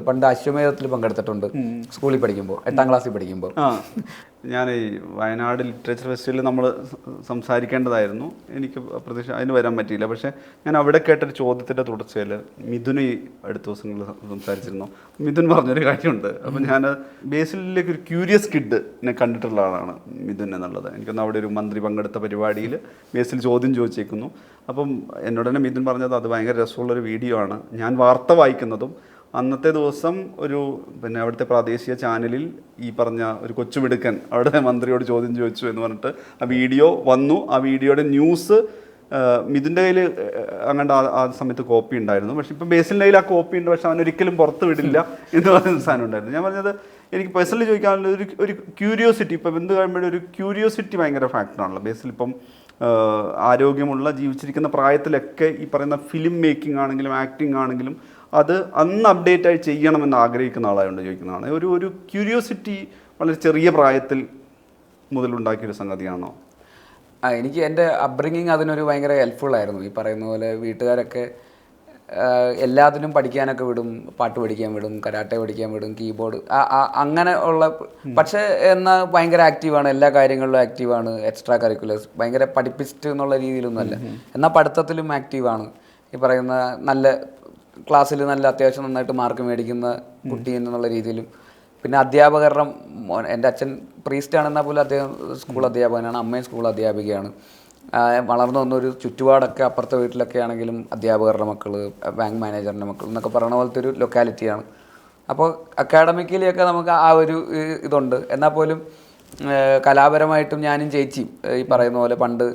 പണ്ട് അശ്വമേധത്തിൽ പങ്കെടുത്തിട്ടുണ്ട് സ്കൂളിൽ പഠിക്കുമ്പോൾ, 8ാം ക്ലാസ്സിൽ പഠിക്കുമ്പോൾ. ഞാൻ ഈ വയനാട് ലിറ്ററേച്ചർ ഫെസ്റ്റിവലിൽ നമ്മൾ സംസാരിക്കേണ്ടതായിരുന്നു. എനിക്ക് പ്രതീക്ഷ അതിന് വരാൻ പറ്റിയില്ല. പക്ഷേ ഞാൻ അവിടെ കേട്ടൊരു ചോദ്യത്തിൻ്റെ തുടർച്ചയിൽ മിഥുൻ ഈ അടുത്ത ദിവസങ്ങളിൽ സംസാരിച്ചിരുന്നു. മിഥുൻ പറഞ്ഞൊരു കാര്യമുണ്ട്. അപ്പം ഞാൻ ബേസിലേക്ക് ഒരു ക്യൂരിയസ് കിഡിനെ കണ്ടിട്ടുള്ള ആളാണ് മിഥുൻ എന്നുള്ളത്. എനിക്കൊന്ന് അവിടെ ഒരു മന്ത്രി പങ്കെടുത്ത പരിപാടിയിൽ ബേസിൽ ചോദ്യം ചോദിച്ചേക്കുന്നു. അപ്പം എന്നോട് തന്നെ മിഥുൻ പറഞ്ഞത് അത് ഭയങ്കര രസമുള്ളൊരു വീഡിയോ ആണ്. ഞാൻ വാർത്ത വായിക്കുന്നതും അന്നത്തെ ദിവസം പിന്നെ അവിടുത്തെ പ്രാദേശിക ചാനലിൽ ഈ പറഞ്ഞ ഒരു കൊച്ചുമിടുക്കൻ അവിടെ മന്ത്രിയോട് ചോദ്യം ചോദിച്ചു എന്ന് പറഞ്ഞിട്ട് ആ വീഡിയോ വന്നു. ആ വീഡിയോയുടെ ന്യൂസ് മിഥുൻ്റെ കയ്യിൽ അങ്ങോട്ട് ആ സമയത്ത് കോപ്പി ഉണ്ടായിരുന്നു. പക്ഷെ ഇപ്പം ബേസിലിൻ്റെ കയ്യിൽ ആ കോപ്പി ഉണ്ട്, പക്ഷെ അവനൊരിക്കലും പുറത്ത് വിടില്ല എന്ന് പറയുന്ന സാധനം ഉണ്ടായിരുന്നു. ഞാൻ പറഞ്ഞത് എനിക്ക് പേഴ്സണലി ചോദിക്കാനുള്ള ഒരു ക്യൂരിയോസിറ്റി, ഇപ്പം എന്ത് കഴിയുമ്പോഴും ഒരു ക്യൂരിയോസിറ്റി ഭയങ്കര ഫാക്ടറാണല്ലോ. ബേസിൽ ഇപ്പം ആരോഗ്യമുള്ള ജീവിച്ചിരിക്കുന്ന പ്രായത്തിലൊക്കെ ഈ പറയുന്ന ഫിലിം മേക്കിംഗ് ആണെങ്കിലും ആക്ടിങ് ആണെങ്കിലും അത് അന്ന് അപ്ഡേറ്റ് ആയി ചെയ്യണമെന്ന് ആഗ്രഹിക്കുന്ന ആളായതുകൊണ്ട് ചോദിക്കുന്നതാണ്. ഒരു ക്യൂരിയോസിറ്റി വളരെ ചെറിയ പ്രായത്തിൽ മുതലുണ്ടാക്കിയൊരു സംഗതിയാണോ? എനിക്ക് എൻ്റെ അപ്ബ്രിങ്ങിങ് അതിനൊരു ഭയങ്കര ഹെൽപ്ഫുള്ളായിരുന്നു. ഈ പറയുന്ന പോലെ വീട്ടുകാരൊക്കെ എല്ലാത്തിനും പഠിക്കാനൊക്കെ വിടും, പാട്ട് പഠിക്കാൻ വിടും, കരാട്ടെ പഠിക്കാൻ വിടും, കീബോർഡ് അങ്ങനെ ഉള്ള. പക്ഷേ എന്നാൽ ഭയങ്കര ആക്റ്റീവാണ്, എല്ലാ കാര്യങ്ങളിലും ആക്റ്റീവാണ്. എക്സ്ട്രാ കരിക്കുലേഴ്സ് ഭയങ്കര പഠിപ്പിച്ചിട്ട് എന്നുള്ള രീതിയിലൊന്നുമല്ല, എന്നാൽ പഠിത്തത്തിലും ആക്റ്റീവാണ്. ഈ പറയുന്ന നല്ല ക്ലാസ്സിൽ നല്ല അത്യാവശ്യം നന്നായിട്ട് മാർക്ക് മേടിക്കുന്ന കുട്ടി എന്നുള്ള രീതിയിലും. പിന്നെ അധ്യാപകരുടെ എൻ്റെ അച്ഛൻ പ്രീസ്റ്റാണെന്നാൽ പോലും അദ്ദേഹം സ്കൂൾ അധ്യാപകനാണ്, അമ്മയും സ്കൂൾ അധ്യാപികയാണ്. വളർന്നു വന്നൊരു ചുറ്റുപാടൊക്കെ അപ്പുറത്തെ വീട്ടിലൊക്കെ ആണെങ്കിലും അധ്യാപകരുടെ മക്കൾ, ബാങ്ക് മാനേജറിൻ്റെ മക്കൾ എന്നൊക്കെ പറയുന്ന പോലത്തെ ഒരു ലൊക്കാലിറ്റിയാണ്. അപ്പോൾ അക്കാഡമിക്കലിയൊക്കെ നമുക്ക് ആ ഒരു ഇതുണ്ട്. എന്നാൽ പോലും കലാപരമായിട്ടും ഞാനും ചേച്ചിയും ഈ പറയുന്ന പോലെ പണ്ട്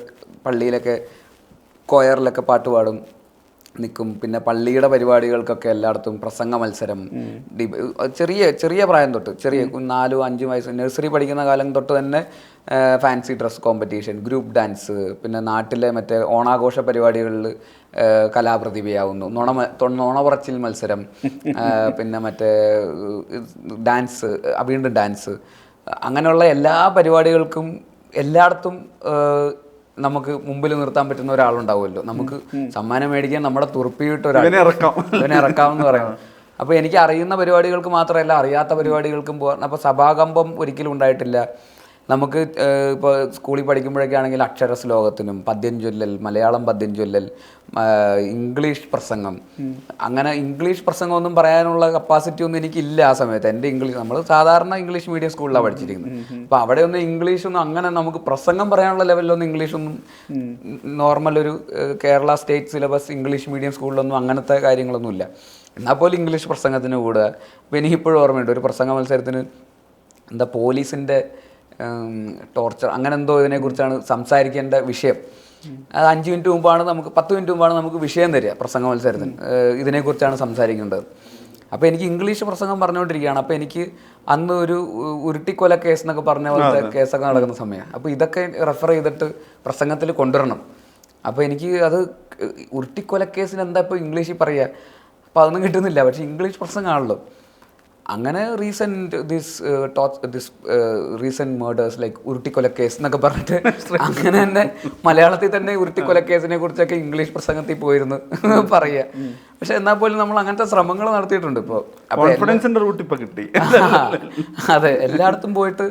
പള്ളിയിലൊക്കെ കൊയറിലൊക്കെ പാട്ട് പാടും, നിൽക്കും. പിന്നെ പള്ളിയുടെ പരിപാടികൾക്കൊക്കെ എല്ലായിടത്തും പ്രസംഗ മത്സരം, ചെറിയ പ്രായം തൊട്ട്, ചെറിയ 4-5 വയസ്സ് നഴ്സറി പഠിക്കുന്ന കാലം തൊട്ട് തന്നെ fancy dress competition, group dance, പിന്നെ നാട്ടിലെ മറ്റേ ഓണാഘോഷ പരിപാടികളിൽ കലാപ്രതിഭയാവുന്നു, നുണ പറച്ചിൽ മത്സരം, പിന്നെ മറ്റേ ഡാൻസ്, വീണ്ടും ഡാൻസ്, അങ്ങനെയുള്ള എല്ലാ പരിപാടികൾക്കും എല്ലായിടത്തും നമുക്ക് മുമ്പിൽ നിർത്താൻ പറ്റുന്ന ഒരാളുണ്ടാവുമല്ലോ. നമുക്ക് സമ്മാനം മേടിക്കാൻ നമ്മുടെ തുറപ്പിയിട്ട് ഇവനെ ഇറക്കാമെന്ന് പറയുന്നത്. അപ്പോൾ എനിക്ക് അറിയുന്ന പരിപാടികൾക്ക് മാത്രമല്ല അറിയാത്ത പരിപാടികൾക്കും പോകാൻ. അപ്പോൾ സഭാകമ്പം ഒരിക്കലും ഉണ്ടായിട്ടില്ല. നമുക്ക് ഇപ്പോൾ സ്കൂളിൽ പഠിക്കുമ്പോഴൊക്കെ ആണെങ്കിൽ അക്ഷര ശ്ലോകത്തിനും പദ്യം ചൊല്ലൽ, മലയാളം പദ്യം ചൊല്ലൽ, ഇംഗ്ലീഷ് പ്രസംഗം, അങ്ങനെ ഇംഗ്ലീഷ് പ്രസംഗമൊന്നും പറയാനുള്ള കപ്പാസിറ്റി ഒന്നും എനിക്കില്ല ആ സമയത്ത്. എൻ്റെ ഇംഗ്ലീഷ്, നമ്മൾ സാധാരണ ഇംഗ്ലീഷ് മീഡിയം സ്കൂളിലാണ് പഠിച്ചിരിക്കുന്നത്. അപ്പോൾ അവിടെയൊന്നും ഇംഗ്ലീഷൊന്നും അങ്ങനെ നമുക്ക് പ്രസംഗം പറയാനുള്ള ലെവലിലൊന്നും ഇംഗ്ലീഷൊന്നും നോർമൽ ഒരു Kerala state syllabus English medium സ്കൂളിലൊന്നും അങ്ങനത്തെ കാര്യങ്ങളൊന്നുമില്ല. എന്നാൽ പോലും ഇംഗ്ലീഷ് പ്രസംഗത്തിന് കൂടുക. അപ്പോൾ എനിക്കിപ്പോഴും ഓർമ്മയുണ്ട് ഒരു പ്രസംഗ മത്സരത്തിന് പോലീസിൻ്റെ ടോർച്ചർ അങ്ങനെ എന്തോ ഇതിനെക്കുറിച്ചാണ് സംസാരിക്കേണ്ട വിഷയം. അത് 5 മിനിറ്റ് മുമ്പാണ് നമുക്ക് 10 മിനിറ്റ് മുമ്പാണ് നമുക്ക് വിഷയം തരിക പ്രസംഗ മത്സരത്തിന്, ഇതിനെക്കുറിച്ചാണ് സംസാരിക്കേണ്ടത്. അപ്പോൾ എനിക്ക് ഇംഗ്ലീഷ് പ്രസംഗം പറഞ്ഞുകൊണ്ടിരിക്കുകയാണ്. അപ്പോൾ എനിക്ക് അന്ന് ഒരു ഉരുട്ടിക്കൊല കേസ് എന്നൊക്കെ പറഞ്ഞ പോലത്തെ കേസൊക്കെ നടക്കുന്ന സമയമാണ്. അപ്പോൾ ഇതൊക്കെ റെഫർ ചെയ്തിട്ട് പ്രസംഗത്തിൽ കൊണ്ടുവരണം. അപ്പോൾ എനിക്ക് അത് ഉരുട്ടിക്കൊല കേസിന് എന്താ ഇപ്പോൾ ഇംഗ്ലീഷിൽ പറയുക, അപ്പോൾ അതൊന്നും കിട്ടുന്നില്ല. പക്ഷേ ഇംഗ്ലീഷ് പ്രസംഗമാണല്ലോ. അങ്ങനെ റീസെൻറ്റ് മേർഡേഴ്സ് ലൈക്ക് ഉരുട്ടിക്കൊലക്കേസ് എന്നൊക്കെ പറഞ്ഞിട്ട് അങ്ങനെ തന്നെ മലയാളത്തിൽ തന്നെ ഉരുട്ടിക്കൊലക്കേസിനെ കുറിച്ചൊക്കെ ഇംഗ്ലീഷ് പ്രസംഗത്തിൽ പോയിരുന്നു പറയുക. പക്ഷെ എന്നാൽ പോലും നമ്മൾ അങ്ങനത്തെ ശ്രമങ്ങൾ നടത്തിയിട്ടുണ്ട്. ഇപ്പോൾ കോൺഫിഡൻസിന്റെ റൂട്ട് ഇപ്പോൾ കിട്ടി. അതെ, എല്ലായിടത്തും പോയിട്ട്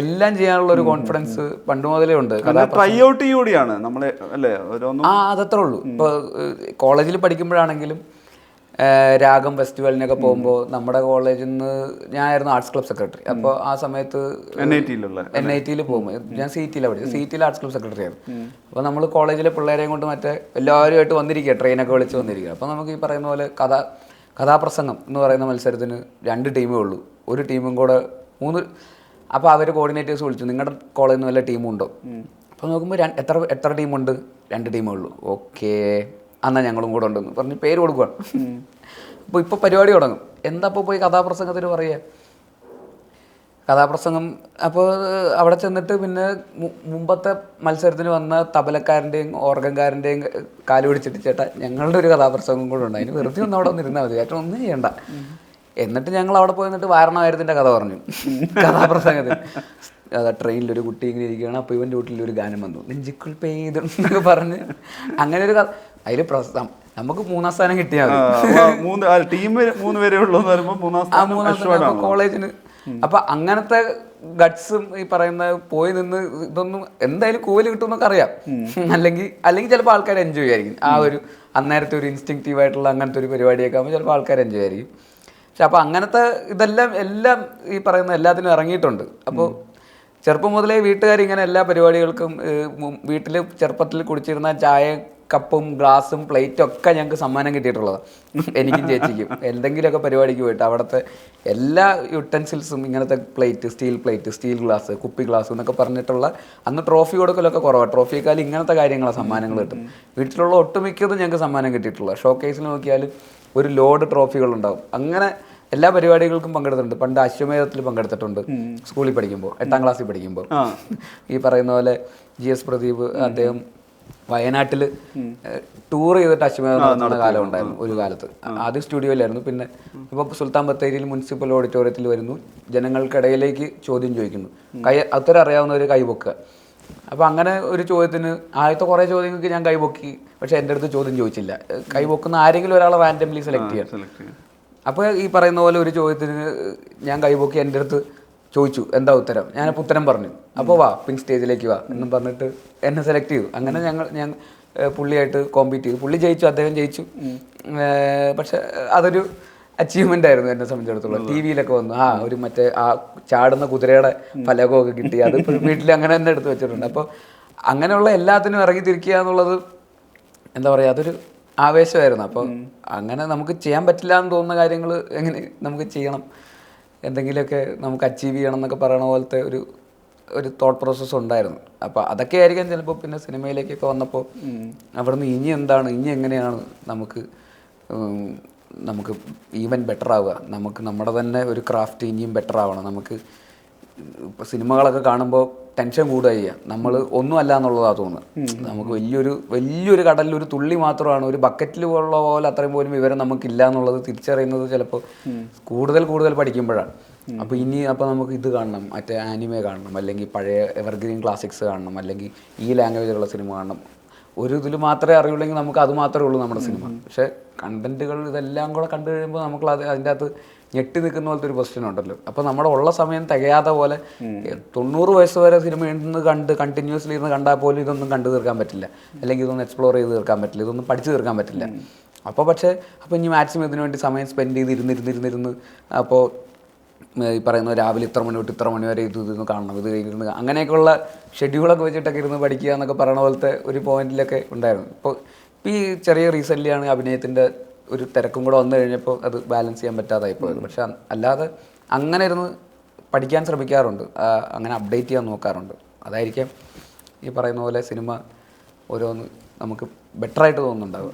എല്ലാം ചെയ്യാനുള്ള ഒരു കോൺഫിഡൻസ് പണ്ട് മുതലേ ഉണ്ട്. അതത്രേ ഉള്ളൂ. ഇപ്പോൾ കോളേജിൽ പഠിക്കുമ്പോഴാണെങ്കിലും രാഗം ഫെസ്റ്റിവലിനൊക്കെ പോകുമ്പോൾ നമ്മുടെ കോളേജിൽ നിന്ന് ഞാനായിരുന്നു ആർട്സ് ക്ലബ് സെക്രട്ടറി. അപ്പോൾ ആ സമയത്ത് NIT പോകുമ്പോൾ ഞാൻ CETയിലാണ് പഠിച്ചത്. CETയിൽ ആർട്സ് ക്ലബ് സെക്രട്ടറി ആയിരുന്നു. അപ്പോൾ നമ്മൾ കോളേജിലെ പിള്ളേരെയും കൊണ്ട് മറ്റേ എല്ലാവരുമായിട്ട് വന്നിരിക്കുക, ട്രെയിനൊക്കെ വിളിച്ച് വന്നിരിക്കുക. അപ്പോൾ നമുക്ക് ഈ പറയുന്ന പോലെ കഥാപ്രസംഗം എന്ന് പറയുന്ന മത്സരത്തിന് 2 ടീമേ ഉള്ളൂ. ഒരു ടീമും കൂടെ 3. അപ്പോൾ അവർ കോർഡിനേറ്റേഴ്സ് വിളിച്ചു, നിങ്ങളുടെ കോളേജിൽ നിന്ന് വല്ല ടീമുണ്ടോ? അപ്പോൾ നോക്കുമ്പോൾ എത്ര ടീമുണ്ട്? 2 ടീമേ ഉള്ളൂ. ഓക്കേ, എന്നാൽ ഞങ്ങളും കൂടെ ഉണ്ടെന്ന് പറഞ്ഞ് പേര് കൊടുക്കുകയാണ്. അപ്പോൾ ഇപ്പോൾ പരിപാടി തുടങ്ങും. എന്താ അപ്പോൾ പോയി കഥാപ്രസംഗത്തിന് പറയുക, കഥാപ്രസംഗം. അപ്പോൾ അവിടെ ചെന്നിട്ട് പിന്നെ മുമ്പത്തെ മത്സരത്തിന് വന്ന തബലക്കാരൻ്റെയും ഓർഗൻകാരൻ്റെയും കാല് പിടിച്ചിട്ട് ചേട്ടാ ഞങ്ങളുടെ ഒരു കഥാപ്രസംഗം കൂടെ ഉണ്ട്, അതിന് വെറുതെ ഒന്ന് അവിടെ വന്നിരുന്നാൽ മതി, ഏറ്റവും ഒന്നും ചെയ്യണ്ട. എന്നിട്ട് ഞങ്ങൾ അവിടെ പോയി നിന്നിട്ട് വാരണായിരത്തിൻ്റെ കഥ പറഞ്ഞു കഥാപ്രസംഗത്തിന്. അതാ ട്രെയിനിലൊരു കുട്ടി ഇങ്ങനെ ഇരിക്കുകയാണ്, അപ്പോൾ ഇവൻ്റെ വീട്ടിലൊരു ഗാനം വന്നു, നെഞ്ചിക്കുൾ പെയ്തെന്നൊക്കെ പറഞ്ഞ് അങ്ങനെ ഒരു കഥ. അതിൽ നമുക്ക് 3-ാം സ്ഥാനം കിട്ടിയാൽ ടീം 3 പേരേ ഉള്ളൂ എന്ന് പറയുമ്പോൾ 3-ാം സ്ഥാനം കോളേജിന്. അപ്പൊ അങ്ങനത്തെ ഗട്ട്സും ഈ പറയുന്ന പോയി നിന്ന് ഇതൊന്നും എന്തായാലും കോല് കിട്ടുമെന്നൊക്കെ അറിയാം. അല്ലെങ്കിൽ ചിലപ്പോൾ ആൾക്കാർ എൻജോയ് ആയിരിക്കും ആ ഒരു അന്നേരത്തെ ഒരു ഇൻസ്റ്റിങ്റ്റീവ് ആയിട്ടുള്ള അങ്ങനത്തെ ഒരു പരിപാടിയൊക്കെ ആകുമ്പോൾ ചിലപ്പോൾ ആൾക്കാർ എൻജോയ് ആയിരിക്കും. പക്ഷെ അപ്പോൾ അങ്ങനത്തെ എല്ലാം ഈ പറയുന്ന എല്ലാത്തിനും ഇറങ്ങിയിട്ടുണ്ട്. അപ്പോൾ ചെറുപ്പം മുതലേ വീട്ടുകാർ ഇങ്ങനെ എല്ലാ പരിപാടികൾക്കും വീട്ടിൽ ചെറുപ്പത്തിൽ കുടിച്ചിരുന്ന ചായ കപ്പും ഗ്ലാസും പ്ലേറ്റും ഒക്കെ ഞങ്ങൾക്ക് സമ്മാനം കിട്ടിയിട്ടുള്ളതാണ്. എനിക്കും ചേച്ചിക്കും എന്തെങ്കിലുമൊക്കെ പരിപാടിക്ക് പോയിട്ട് അവിടുത്തെ എല്ലാ യുട്ടൻസിൽസും ഇങ്ങനത്തെ സ്റ്റീൽ പ്ലേറ്റ്, സ്റ്റീൽ ഗ്ലാസ്, കുപ്പി ഗ്ലാസ് എന്നൊക്കെ പറഞ്ഞിട്ടുള്ള അന്ന് ട്രോഫി കൊടുക്കലൊക്കെ കുറവാണ്. ട്രോഫിയേക്കാൾ ഇങ്ങനത്തെ കാര്യങ്ങളാണ് സമ്മാനങ്ങൾ കിട്ടും. വീട്ടിലുള്ള ഒട്ടുമിക്കതും ഞങ്ങൾക്ക് സമ്മാനം കിട്ടിയിട്ടുള്ളത്. ഷോ കേസിൽ നോക്കിയാൽ ഒരു ലോഡ് ട്രോഫികളുണ്ടാവും. അങ്ങനെ എല്ലാ പരിപാടികൾക്കും പങ്കെടുത്തിട്ടുണ്ട്. പണ്ട് അശ്വമേധത്തിൽ പങ്കെടുത്തിട്ടുണ്ട് സ്കൂളിൽ പഠിക്കുമ്പോൾ, 8ാം ക്ലാസ്സിൽ പഠിക്കുമ്പോൾ. ഈ പറയുന്ന പോലെ GS പ്രദീപ് അദ്ദേഹം വയനാട്ടിൽ ടൂർ ചെയ്തിട്ട് അശ്വമേധം നടത്തുന്ന കാലം ഉണ്ടായിരുന്നു ഒരു കാലത്ത്. ആദ്യം സ്റ്റുഡിയോയിലായിരുന്നു. പിന്നെ ഇപ്പോൾ സുൽത്താൻ ബത്തേരിയിൽ മുനിസിപ്പൽ ഓഡിറ്റോറിയത്തിൽ വരുന്നു, ജനങ്ങൾക്കിടയിലേക്ക് ചോദ്യം ചോദിക്കുന്നു, ഉത്തരം അറിയാവുന്നവർ കൈപൊക്കുക. അപ്പോൾ അങ്ങനെ ഒരു ചോദ്യത്തിന് ആദ്യത്തെ കുറേ ചോദ്യങ്ങൾക്ക് ഞാൻ കൈപൊക്കി. പക്ഷേ എൻ്റെ അടുത്ത് ചോദ്യം ചോദിച്ചില്ല. കൈപൊക്കുന്ന ആരെങ്കിലും ഒരാളെ റാൻഡംലി സെലക്ട് ചെയ്യാം. അപ്പോൾ ഈ പറയുന്ന പോലെ ഒരു ചോദ്യത്തിന് ഞാൻ കൈപൊക്കി എൻ്റെ അടുത്ത് ചോദിച്ചു എന്താ ഉത്തരം. ഞാനപ്പോൾ ഉത്തരം പറഞ്ഞു. അപ്പോൾ വാ പിങ്ക് സ്റ്റേജിലേക്ക് വാ എന്നും പറഞ്ഞിട്ട് എന്നെ സെലക്ട് ചെയ്തു. അങ്ങനെ ഞാൻ പുള്ളിയായിട്ട് കോമ്പീറ്റ് ചെയ്തു. പുള്ളി ജയിച്ചു, അദ്ദേഹം ജയിച്ചു. പക്ഷെ അതൊരു അച്ചീവ്മെൻ്റ് ആയിരുന്നു എന്നെ സംബന്ധിച്ചിടത്തോളം. TV-യിലൊക്കെ വന്നു ഒരു മറ്റേ ചാടുന്ന കുതിരയുടെ ഫലകമൊക്കെ കിട്ടി. അത് വീട്ടിൽ അങ്ങനെ തന്നെ എടുത്ത് വെച്ചിട്ടുണ്ട്. അപ്പോൾ അങ്ങനെയുള്ള എല്ലാത്തിനും ഇറങ്ങി തിരിക്കുക എന്നുള്ളത് എന്താ പറയുക, അതൊരു ആവേശമായിരുന്നു. അപ്പോൾ അങ്ങനെ നമുക്ക് ചെയ്യാൻ പറ്റില്ല എന്ന് തോന്നുന്ന കാര്യങ്ങൾ എങ്ങനെ നമുക്ക് ചെയ്യണം, എന്തെങ്കിലുമൊക്കെ നമുക്ക് അച്ചീവ് ചെയ്യണം എന്നൊക്കെ പറയണ പോലത്തെ ഒരു തോട്ട് പ്രോസസ്സ് ഉണ്ടായിരുന്നു. അപ്പോൾ അതൊക്കെ ആയിരിക്കാം ചിലപ്പോൾ പിന്നെ സിനിമയിലേക്കൊക്കെ വന്നപ്പോൾ അവിടുന്ന് ഇനി എങ്ങനെയാണ് നമുക്ക് ഈവൻ ബെറ്റർ ആവുക, നമുക്ക് നമ്മുടെ തന്നെ ഒരു ക്രാഫ്റ്റ് ഇനിയും ബെറ്റർ ആവണം. നമുക്ക് ഇപ്പോൾ സിനിമകളൊക്കെ കാണുമ്പോൾ ടെൻഷൻ കൂടുക ചെയ്യുക, നമ്മൾ ഒന്നുമല്ല എന്നുള്ളതാണ് തോന്നുന്നത്. നമുക്ക് വലിയൊരു കടലിൽ ഒരു തുള്ളി മാത്രമാണ്, ഒരു ബക്കറ്റിൽ ഉള്ള പോലെ അത്രയും പോലും വിവരം നമുക്കില്ല എന്നുള്ളത് തിരിച്ചറിയുന്നത് ചിലപ്പോൾ കൂടുതൽ പഠിക്കുമ്പോഴാണ്. അപ്പോൾ നമുക്ക് ഇത് കാണണം, മറ്റേ ആനിമെ കാണണം, അല്ലെങ്കിൽ പഴയ എവർഗ്രീൻ ക്ലാസിക്സ് കാണണം, അല്ലെങ്കിൽ ഈ ലാംഗ്വേജിലുള്ള സിനിമ കാണണം. ഒരു ഇതിൽ മാത്രമേ അറിയുള്ളെങ്കിൽ നമുക്ക് അത് മാത്രമേ ഉള്ളൂ നമ്മുടെ സിനിമ. പക്ഷേ കണ്ടന്റുകൾ ഇതെല്ലാം കൂടെ കണ്ടു കഴിയുമ്പോൾ നമുക്ക് അതിൻ്റെ അകത്ത് ഞെട്ടി നിൽക്കുന്ന പോലത്തെ ഒരു ക്വസ്റ്റ്യൻ ഉണ്ടല്ലോ. അപ്പോൾ നമ്മുടെ ഉള്ള സമയം തികയാത്ത പോലെ 90 വയസ്സ് വരെ സിനിമ കണ്ടിന്യൂസ്ലി ഇരുന്ന് കണ്ടാൽ പോലും ഇതൊന്നും കണ്ടു തീർക്കാൻ പറ്റില്ല, അല്ലെങ്കിൽ ഇതൊന്നും എക്സ്പ്ലോർ ചെയ്ത് തീർക്കാൻ പറ്റില്ല, ഇതൊന്നും പഠിച്ചു തീർക്കാൻ പറ്റില്ല. അപ്പോൾ ഇനി മാക്സിമം ഇതിനു വേണ്ടി സമയം സ്പെൻഡ് ചെയ്ത് ഇരുന്നിരുന്ന് അപ്പോൾ ഈ പറയുന്ന രാവിലെ ഇത്ര മണി തൊട്ട് ഇത്ര മണി വരെ ഇതൊന്ന് കാണണം, ഇത് കഴിഞ്ഞിരുന്ന് അങ്ങനെയൊക്കെയുള്ള ഷെഡ്യൂളൊക്കെ വെച്ചിട്ടൊക്കെ ഇരുന്ന് പഠിക്കുക എന്നൊക്കെ പറയണ പോലത്തെ ഒരു പോയിന്റിലൊക്കെ ഉണ്ടായിരുന്നു. ഇപ്പോൾ ഈ ചെറിയ റീസെൻ്റ്ലിയാണ് അഭിനയത്തിൻ്റെ ഒരു തിരക്കും കൂടെ വന്നു കഴിഞ്ഞപ്പോൾ അത് ബാലൻസ് ചെയ്യാൻ പറ്റാതായി പോയത്. പക്ഷെ അല്ലാതെ അങ്ങനെ ഇരുന്ന് പഠിക്കാൻ ശ്രമിക്കാറുണ്ട്, അങ്ങനെ അപ്ഡേറ്റ് ചെയ്യാൻ നോക്കാറുണ്ട്. അതായിരിക്കാം ഈ പറയുന്ന പോലെ സിനിമ ഓരോന്ന് നമുക്ക് ബെറ്ററായിട്ട് തോന്നുന്നുണ്ടാവുക.